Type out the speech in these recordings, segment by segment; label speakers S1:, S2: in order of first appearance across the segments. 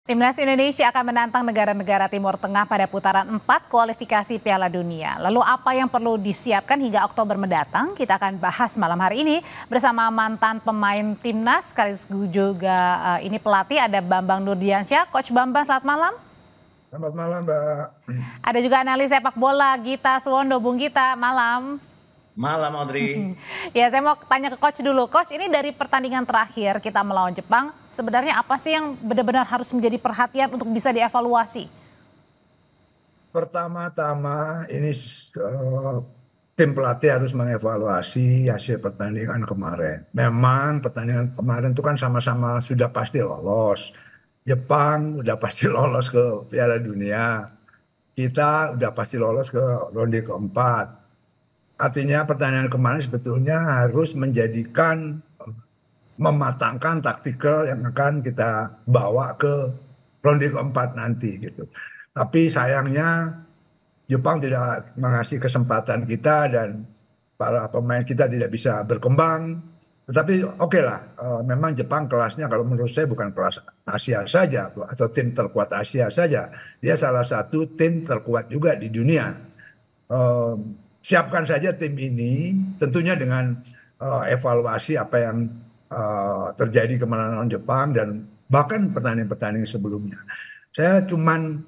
S1: Timnas Indonesia akan menantang negara-negara Timur Tengah pada putaran 4 kualifikasi Piala Dunia. Lalu apa yang perlu disiapkan hingga Oktober mendatang? Kita akan bahas malam hari ini bersama mantan pemain Timnas, sekaligus juga ini pelatih, ada Bambang Nurdiansyah. Coach Bambang, selamat malam.
S2: Selamat malam, Mbak.
S1: Ada juga analis sepak bola Gita Suwondo. Bung Gita, malam.
S3: Malam, Audrey.
S1: Ya, saya mau tanya ke Coach dulu. Coach, ini dari pertandingan terakhir kita melawan Jepang, sebenarnya apa sih yang benar-benar harus menjadi perhatian untuk bisa dievaluasi?
S2: Pertama-tama ini tim pelatih harus mengevaluasi hasil pertandingan kemarin. Memang pertandingan kemarin itu kan sama-sama sudah pasti lolos. Jepang udah pasti lolos ke Piala Dunia. Kita udah pasti lolos ke ronde keempat. Artinya pertandingan kemarin sebetulnya harus mematangkan taktikal yang akan kita bawa ke ronde keempat nanti gitu. Tapi sayangnya Jepang tidak mengasih kesempatan kita dan para pemain kita tidak bisa berkembang. Tetapi oke lah, memang Jepang kelasnya kalau menurut saya bukan kelas Asia saja atau tim terkuat Asia saja. Dia salah satu tim terkuat juga di dunia. Eh, Siapkan saja tim ini tentunya dengan evaluasi apa yang terjadi kemarin lawan Jepang dan bahkan pertandingan-pertandingan sebelumnya. Saya cuman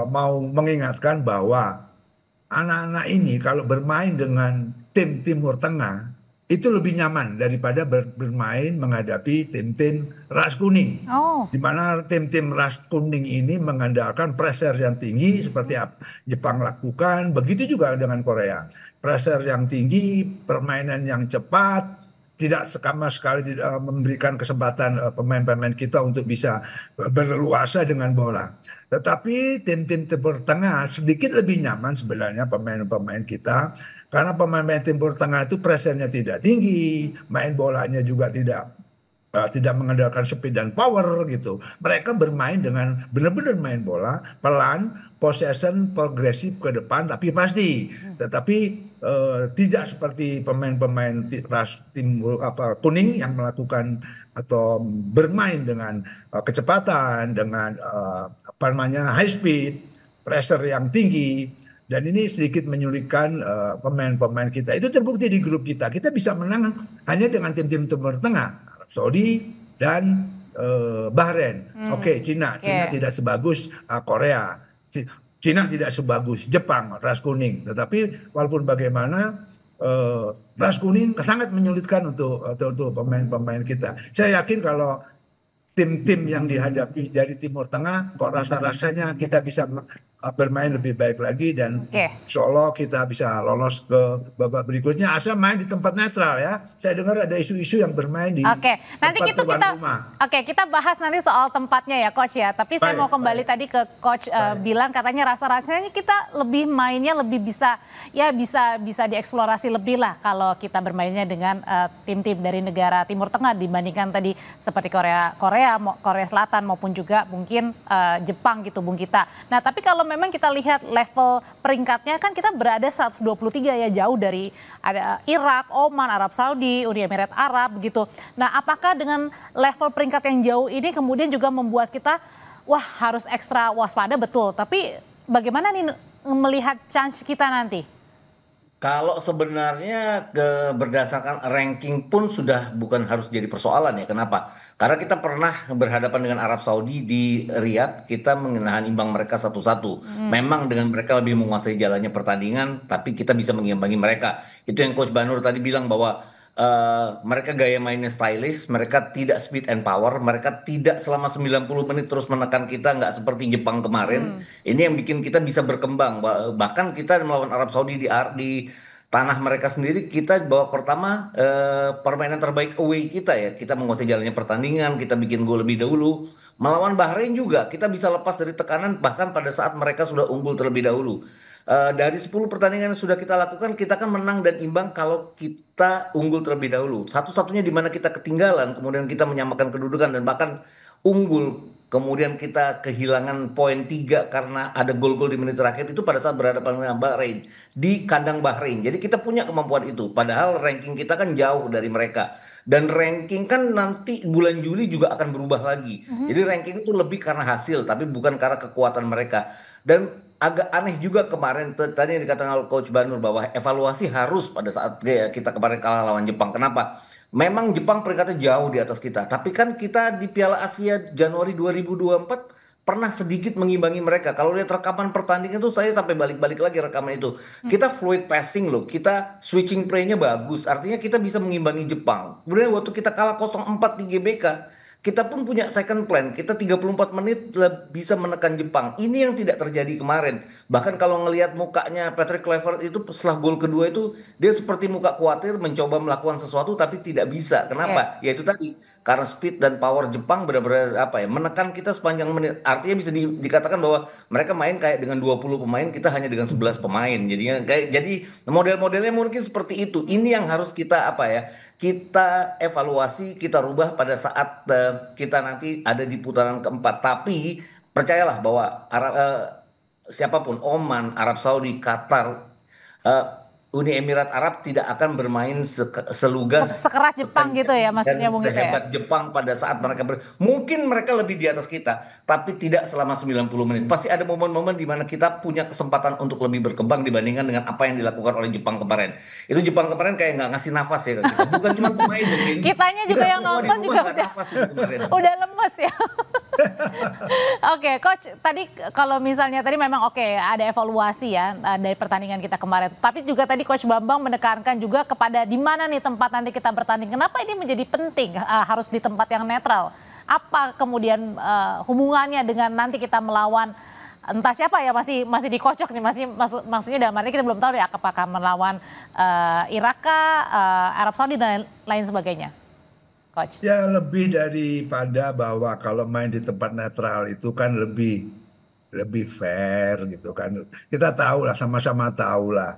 S2: mau mengingatkan bahwa anak-anak ini kalau bermain dengan tim Timur Tengah itu lebih nyaman daripada bermain menghadapi tim-tim ras kuning.
S1: Oh,
S2: Di mana tim-tim ras kuning ini mengandalkan pressure yang tinggi seperti apa Jepang lakukan, begitu juga dengan Korea. Pressure yang tinggi, permainan yang cepat, tidak sama sekali tidak memberikan kesempatan pemain-pemain kita untuk bisa berleluasa dengan bola. Tetapi tim-tim Timur Tengah sedikit lebih nyaman sebenarnya pemain-pemain kita karena pemain-pemain Timur Tengah itu pressure-nya tidak tinggi, main bolanya juga tidak mengandalkan speed dan power gitu. Mereka bermain dengan benar-benar main bola pelan, possession progresif ke depan tapi pasti. Tetapi tidak seperti pemain-pemain ras tim kuning yang melakukan atau bermain dengan kecepatan, dengan apa namanya high speed, pressure yang tinggi. Dan ini sedikit menyulitkan pemain-pemain kita. Itu terbukti di grup kita. Kita bisa menang hanya dengan tim-tim Timur Tengah, Arab Saudi dan Bahrain. Oke, Cina tidak sebagus Korea. Cina tidak sebagus Jepang, ras kuning. Tetapi walaupun bagaimana ras kuning sangat menyulitkan untuk pemain-pemain kita. Saya yakin kalau tim-tim yang dihadapi dari Timur Tengah, kok rasa-rasanya kita bisa bermain lebih baik lagi dan insya Allah kita bisa lolos ke babak berikutnya asal main di tempat netral ya. Saya dengar ada isu-isu yang bermain di
S1: nanti
S2: tempat tuan rumah.
S1: Kita bahas nanti soal tempatnya ya Coach ya. Tapi saya mau kembali tadi ke Coach bilang katanya rasa-rasanya kita lebih mainnya lebih bisa dieksplorasi lebih lah kalau kita bermainnya dengan tim-tim dari negara Timur Tengah dibandingkan tadi seperti Korea Selatan maupun juga mungkin Jepang gitu Bung Gita. Nah, tapi kalau memang kita lihat level peringkatnya kan kita berada 123 ya, jauh dari ada Irak, Oman, Arab Saudi, Uni Emirat Arab begitu. Nah, apakah dengan level peringkat yang jauh ini kemudian juga membuat kita harus ekstra waspada betul. Tapi bagaimana nih melihat chance kita nanti?
S3: Kalau sebenarnya berdasarkan ranking pun sudah bukan harus jadi persoalan ya. Kenapa? Karena kita pernah berhadapan dengan Arab Saudi di Riyadh, kita menahan imbang mereka 1-1. Memang dengan mereka lebih menguasai jalannya pertandingan, tapi kita bisa mengimbangi mereka. Itu yang Coach Banur tadi bilang bahwa mereka gaya mainnya stylish, mereka tidak speed and power, mereka tidak selama 90 menit terus menekan kita, nggak seperti Jepang kemarin. Ini yang bikin kita bisa berkembang. Bahkan kita melawan Arab Saudi di tanah mereka sendiri, kita babak pertama permainan terbaik away kita ya. Kita menguasai jalannya pertandingan, kita bikin gol lebih dahulu. Melawan Bahrain juga kita bisa lepas dari tekanan bahkan pada saat mereka sudah unggul terlebih dahulu. Dari 10 pertandingan yang sudah kita lakukan, kita kan menang dan imbang kalau kita unggul terlebih dahulu. Satu-satunya di mana kita ketinggalan, kemudian kita menyamakan kedudukan dan bahkan unggul kemudian kita kehilangan poin 3 karena ada gol-gol di menit terakhir itu pada saat berhadapan dengan Bahrain di kandang Bahrain. Jadi kita punya kemampuan itu. Padahal ranking kita kan jauh dari mereka. Dan ranking kan nanti bulan Juli juga akan berubah lagi. Jadi ranking itu lebih karena hasil, tapi bukan karena kekuatan mereka. Dan agak aneh juga kemarin tadi yang dikatakan oleh Coach Banur bahwa evaluasi harus pada saat kita kemarin kalah lawan Jepang. Kenapa? Memang Jepang peringkatnya jauh di atas kita, tapi kan kita di Piala Asia Januari 2024 pernah sedikit mengimbangi mereka. Kalau lihat rekaman pertandingan itu saya sampai balik-balik lagi rekaman itu. Kita fluid passing loh, kita switching play-nya bagus. Artinya kita bisa mengimbangi Jepang. Kemudian waktu kita kalah 0-4 di GBK, kita pun punya second plan. Kita 34 menit bisa menekan Jepang. Ini yang tidak terjadi kemarin. Bahkan kalau ngelihat mukanya Patrick Kluivert itu setelah gol kedua itu dia seperti muka khawatir mencoba melakukan sesuatu tapi tidak bisa. Kenapa? Ya itu tadi karena speed dan power Jepang benar-benar apa ya menekan kita sepanjang menit. Artinya bisa dikatakan bahwa mereka main kayak dengan 20 pemain, kita hanya dengan 11 pemain. Jadinya kayak jadi model-modelnya mungkin seperti itu. Ini yang harus kita apa ya? Kita evaluasi, kita rubah pada saat kita nanti ada di putaran keempat. Tapi percayalah bahwa siapapun Oman, Arab Saudi, Qatar, eh, Uni Emirat Arab tidak akan bermain selugas
S1: Sekeras Jepang gitu ya maksudnya
S3: dan
S1: Bung Gita ya.
S3: sehebat Jepang pada saat mereka mungkin mereka lebih di atas kita, tapi tidak selama 90 menit. Pasti ada momen-momen di mana kita punya kesempatan untuk lebih berkembang dibandingkan dengan apa yang dilakukan oleh Jepang kemarin. Itu Jepang kemarin kayak nggak ngasih nafas ya ke kita. Bukan cuma pemain mungkin.
S1: Kitanya juga yang
S3: semua di
S1: nonton
S3: rumah
S1: juga
S3: nggak
S1: udah
S3: nafas itu kemarin.
S1: udah lemes ya. Oke, Coach, tadi kalau misalnya tadi memang oke ada evaluasi ya dari pertandingan kita kemarin. Tapi juga tadi Coach Bambang menekankan juga kepada di mana nih tempat nanti kita bertanding. Kenapa ini menjadi penting harus di tempat yang netral? Apa kemudian hubungannya dengan nanti kita melawan entah siapa ya masih dikocok nih maksudnya dalam arti kita belum tahu ya apakah melawan Irak kah, Arab Saudi dan lain sebagainya. Coach.
S2: Ya lebih daripada bahwa kalau main di tempat netral itu kan lebih fair gitu kan. Kita tahu lah, sama-sama tahu lah.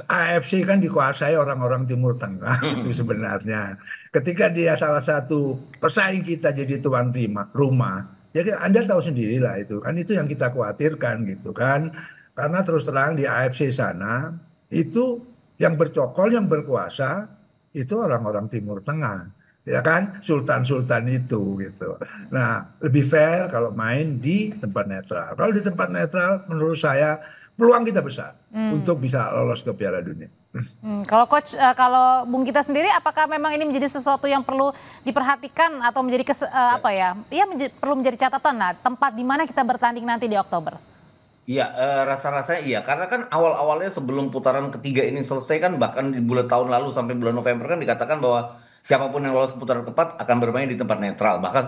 S2: AFC kan dikuasai orang-orang Timur Tengah itu sebenarnya. Ketika dia salah satu pesaing kita jadi tuan rumah, ya Anda tahu sendirilah itu kan, itu yang kita khawatirkan gitu kan. Karena terus terang di AFC sana itu yang bercokol, yang berkuasa itu orang-orang Timur Tengah. Ya kan, sultan-sultan itu gitu. Nah, lebih fair kalau main di tempat netral. Kalau di tempat netral, menurut saya peluang kita besar untuk bisa lolos ke Piala Dunia.
S1: Kalau Coach, kalau Bung Gita sendiri, apakah memang ini menjadi sesuatu yang perlu diperhatikan atau menjadi perlu menjadi catatan lah tempat di mana kita bertanding nanti di Oktober?
S3: Iya, rasa-rasanya iya. Karena kan awal-awalnya sebelum putaran ketiga ini selesai kan bahkan di bulan tahun lalu sampai bulan November kan dikatakan bahwa siapapun yang lolos ke putaran keempat akan bermain di tempat netral. Bahkan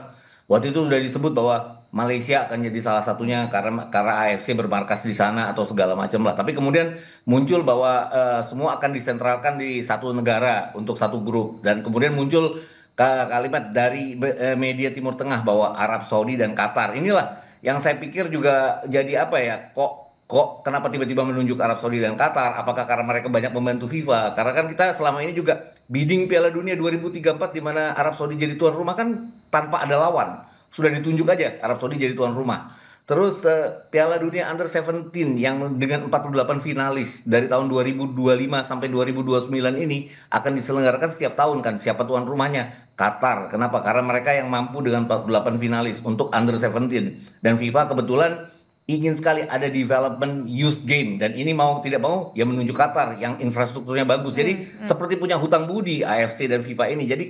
S3: waktu itu sudah disebut bahwa Malaysia akan jadi salah satunya karena AFC bermarkas di sana atau segala macam lah. Tapi kemudian muncul bahwa semua akan disentralkan di satu negara untuk satu grup dan kemudian muncul kalimat dari media Timur Tengah bahwa Arab Saudi dan Qatar. Inilah yang saya pikir juga jadi apa ya, kok kenapa tiba-tiba menunjuk Arab Saudi dan Qatar? Apakah karena mereka banyak membantu FIFA? Karena kan kita selama ini juga bidding Piala Dunia 2034 di mana Arab Saudi jadi tuan rumah kan tanpa ada lawan. Sudah ditunjuk aja Arab Saudi jadi tuan rumah. Terus Piala Dunia Under 17 yang dengan 48 finalis dari tahun 2025 sampai 2029 ini akan diselenggarakan setiap tahun kan. Siapa tuan rumahnya? Qatar. Kenapa? Karena mereka yang mampu dengan 48 finalis untuk Under 17. Dan FIFA kebetulan ingin sekali ada development youth game. Dan ini mau tidak mau ya menunjuk Qatar yang infrastrukturnya bagus. Jadi seperti punya hutang budi AFC dan FIFA ini. Jadi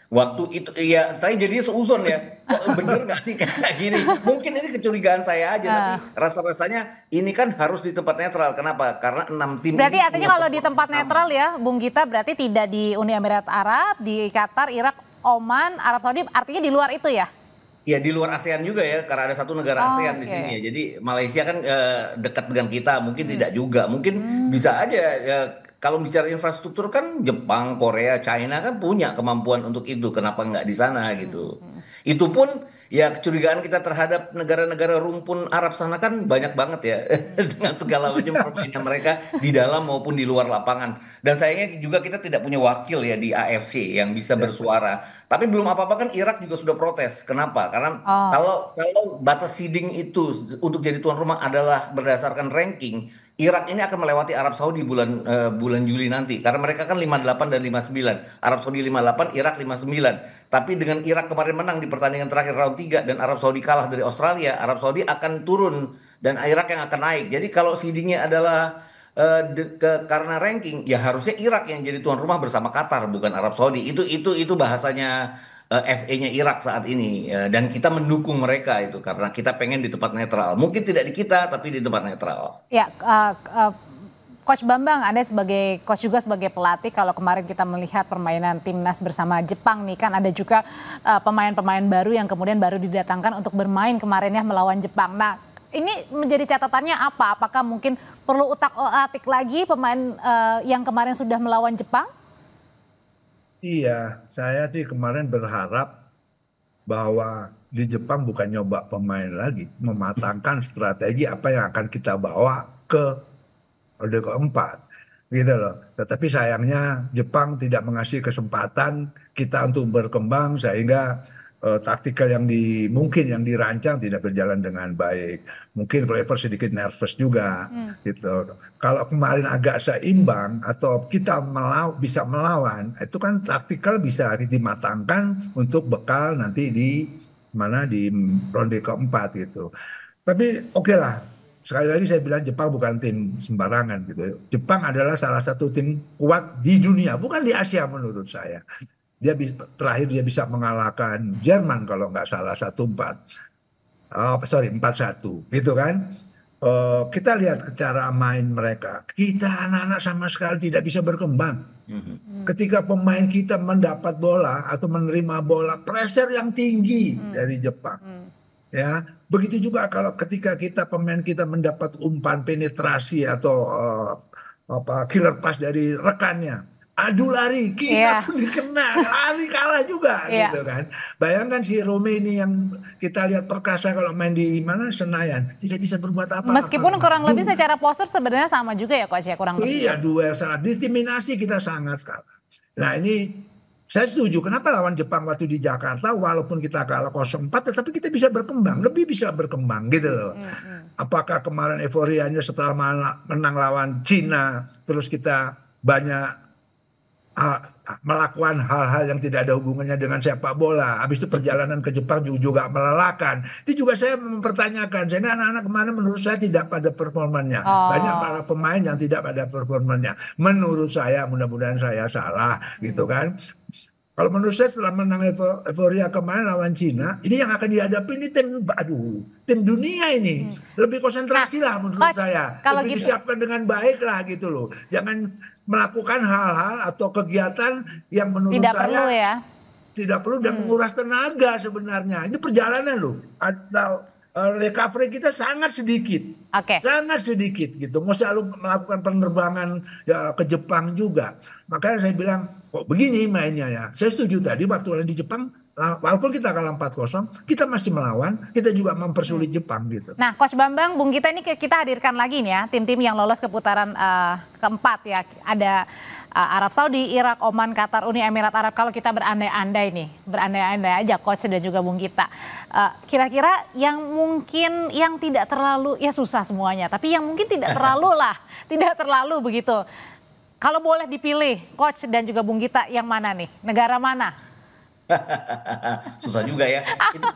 S3: waktu itu ya saya jadinya seuzon ya. Bener nggak sih kayak gini? Mungkin ini kecurigaan saya aja, tapi rasa-rasanya ini kan harus di tempat netral. Kenapa? Karena 6 tim.
S1: Berarti artinya kalau di tempat netral ya, Bung Gita, berarti tidak di Uni Emirat Arab, di Qatar, Irak, Oman, Arab Saudi, artinya di luar itu ya?
S3: Ya di luar ASEAN juga ya, karena ada satu negara ASEAN di sini ya. Jadi Malaysia kan dekat dengan kita, mungkin tidak juga. Mungkin bisa aja kalau bicara infrastruktur kan Jepang, Korea, China kan punya kemampuan untuk itu. Kenapa nggak di sana gitu? Itu pun ya kecurigaan kita terhadap negara-negara rumpun Arab sana kan banyak banget ya dengan segala macam permainan mereka di dalam maupun di luar lapangan. Dan sayangnya juga kita tidak punya wakil ya di AFC yang bisa
S2: Ya.
S3: bersuara. Tapi belum apa-apa kan Irak juga sudah protes. Kenapa? Karena
S1: Oh,
S3: kalau batas seeding itu untuk jadi tuan rumah adalah berdasarkan ranking, Irak ini akan melewati Arab Saudi bulan Juli nanti karena mereka kan 58 dan 59. Arab Saudi 58, Irak 59. Tapi dengan Irak kemarin menang di pertandingan terakhir round 3 dan Arab Saudi kalah dari Australia, Arab Saudi akan turun dan Irak yang akan naik. Jadi kalau seedingnya adalah karena ranking ya harusnya Irak yang jadi tuan rumah bersama Qatar bukan Arab Saudi. Itu bahasanya FA-nya Irak saat ini. Dan kita mendukung mereka itu karena kita pengen di tempat netral. Mungkin tidak di kita tapi di tempat netral.
S1: ya, Coach Bambang, Anda sebagai coach juga sebagai pelatih, kalau kemarin kita melihat permainan timnas bersama Jepang nih kan ada juga pemain-pemain baru yang kemudian baru didatangkan untuk bermain kemarin ya melawan Jepang. Nah, ini menjadi catatannya apa? Apakah mungkin perlu utak-atik lagi pemain yang kemarin sudah melawan Jepang?
S2: Iya, saya sih kemarin berharap bahwa di Jepang bukan nyoba pemain lagi, mematangkan strategi apa yang akan kita bawa ke orde keempat gitu loh. Tetapi sayangnya Jepang tidak mengasih kesempatan kita untuk berkembang sehingga taktikal mungkin yang dirancang tidak berjalan dengan baik. Mungkin Clever sedikit nervous juga gitu. Kalau kemarin agak seimbang atau kita bisa melawan, itu kan taktikal bisa dimatangkan untuk bekal nanti di mana di ronde keempat gitu. Tapi oke lah, sekali lagi saya bilang Jepang bukan tim sembarangan gitu. Jepang adalah salah satu tim kuat di dunia, bukan di Asia menurut saya. Terakhir dia bisa mengalahkan Jerman kalau nggak salah 1-4. Oh, sorry 4-1 gitu kan. Kita lihat cara main mereka. Kita anak-anak sama sekali tidak bisa berkembang. Ketika pemain kita mendapat bola atau menerima bola, pressure yang tinggi dari Jepang. Ya, begitu juga kalau ketika pemain kita mendapat umpan penetrasi atau killer pass dari rekannya, adu lari kita
S1: Iya,
S2: pun dikena, lari kalah juga
S1: iya.
S2: gitu kan. Bayangkan si Rome ini yang kita lihat perkasa kalau main di mana Senayan tidak bisa berbuat
S1: Meskipun
S2: apa-apa.
S1: kurang lebih secara postur sebenarnya sama juga ya Coach ya kurang lebih
S2: Iya,
S1: ya.
S2: duel sangat diskriminasi kita sangat sekali. Nah ini saya setuju. Kenapa lawan Jepang waktu di Jakarta walaupun kita kalah 0-4 tetapi kita bisa berkembang, lebih bisa berkembang gitu loh. Apakah kemarin euforianya setelah menang lawan Cina terus kita banyak melakukan hal-hal yang tidak ada hubungannya dengan sepak bola. Habis itu perjalanan ke Jepang juga melelahkan. Itu juga saya mempertanyakan. Sehingga anak-anak kemarin menurut saya tidak pada performanya. Banyak para
S1: Oh,
S2: pemain yang tidak pada performanya. Menurut saya, mudah-mudahan saya salah gitu kan. Kalau menurut saya setelah menang euforia kemarin lawan Cina, ini yang akan dihadapi ini tim dunia ini. Lebih
S1: nah
S2: konsentrasi lah menurut
S1: Coach
S2: saya.
S1: kalau
S2: Lebih
S1: gitu,
S2: disiapkan dengan baik lah gitu loh. Jangan melakukan hal-hal atau kegiatan yang menurut
S1: tidak perlu
S2: saya
S1: ya.
S2: tidak perlu dan menguras tenaga sebenarnya. Ini perjalanan loh. Atau recovery kita
S1: Oke.
S2: sangat sedikit gitu. Mau selalu melakukan penerbangan ya, ke Jepang juga. Makanya saya bilang kok begini mainnya ya. Saya setuju tadi waktu di Jepang, walaupun kita kalah 4-0, kita masih melawan, kita juga mempersulit Jepang gitu.
S1: Nah, Coach Bambang, Bung Gita ini kita hadirkan lagi nih ya, tim-tim yang lolos ke putaran keempat ya. Ada Arab Saudi, Irak, Oman, Qatar, Uni Emirat Arab. Kalau kita berandai-andai nih, berandai-andai aja Coach dan juga Bung Gita. Kira-kira yang mungkin yang tidak terlalu, ya susah semuanya, tapi yang mungkin tidak terlalu lah, tidak terlalu begitu. Kalau boleh dipilih, Coach dan juga Bung Gita, yang mana nih? Negara mana?
S3: Susah juga ya.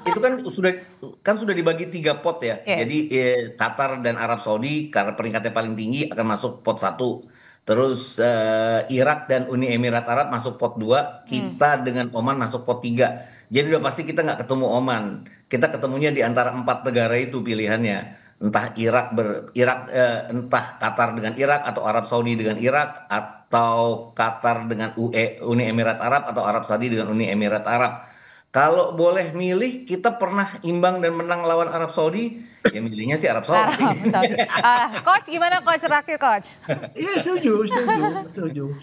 S3: Itu kan sudah dibagi 3 pot ya.
S1: Oke.
S3: Jadi Qatar dan Arab Saudi karena peringkatnya paling tinggi akan masuk pot 1. Terus Irak dan Uni Emirat Arab masuk pot 2. Kita dengan Oman masuk pot 3. Jadi udah pasti kita nggak ketemu Oman. Kita ketemunya di antara 4 negara itu pilihannya. Entah entah Qatar dengan Irak atau Arab Saudi dengan Irak atau Qatar dengan Uni Emirat Arab atau Arab Saudi dengan Uni Emirat Arab. Kalau boleh milih, kita pernah imbang dan menang lawan Arab Saudi, ya milihnya sih Arab Saudi.
S1: Arab Saudi. Coach gimana Coach? Terakhir Coach.
S2: Iya setuju.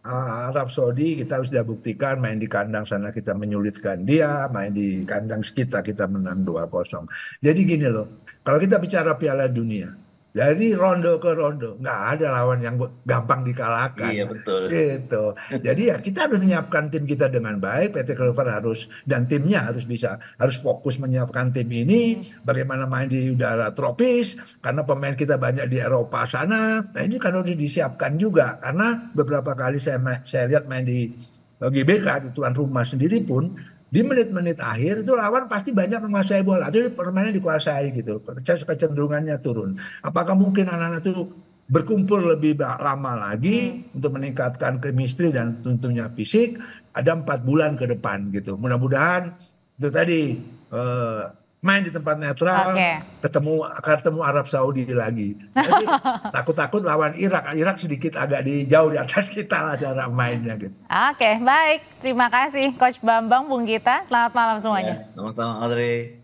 S2: Arab Saudi kita sudah buktikan main di kandang sana kita menyulitkan dia, main di kandang kita menang 2-0. Jadi gini loh, kalau kita bicara Piala Dunia, dari ronde ke ronde nggak ada lawan yang gampang
S3: Iya
S2: dikalahkan.
S3: betul.
S2: Gitu. Jadi ya kita harus menyiapkan tim kita dengan baik. PT Clover harus dan timnya harus fokus menyiapkan tim ini. Bagaimana main di udara tropis karena pemain kita banyak di Eropa sana. Nah ini kan harus disiapkan juga karena beberapa kali saya lihat main di GBK di tuan rumah sendiri pun di menit-menit akhir itu lawan pasti banyak menguasai bola. Itu permainan dikuasai gitu. Kecenderungannya turun. Apakah mungkin anak-anak itu berkumpul lebih lama lagi untuk meningkatkan chemistry dan tentunya fisik? Ada 4 bulan ke depan gitu. Mudah-mudahan itu tadi eh, main di tempat netral,
S1: Oke.
S2: ketemu Arab Saudi lagi. Jadi takut-takut lawan Irak. Irak sedikit agak jauh di atas kita lah cara mainnya gitu.
S1: Oke, baik. Terima kasih Coach Bambang, Bung Gita. Selamat malam semuanya.
S3: Ya, sama-sama Audrey.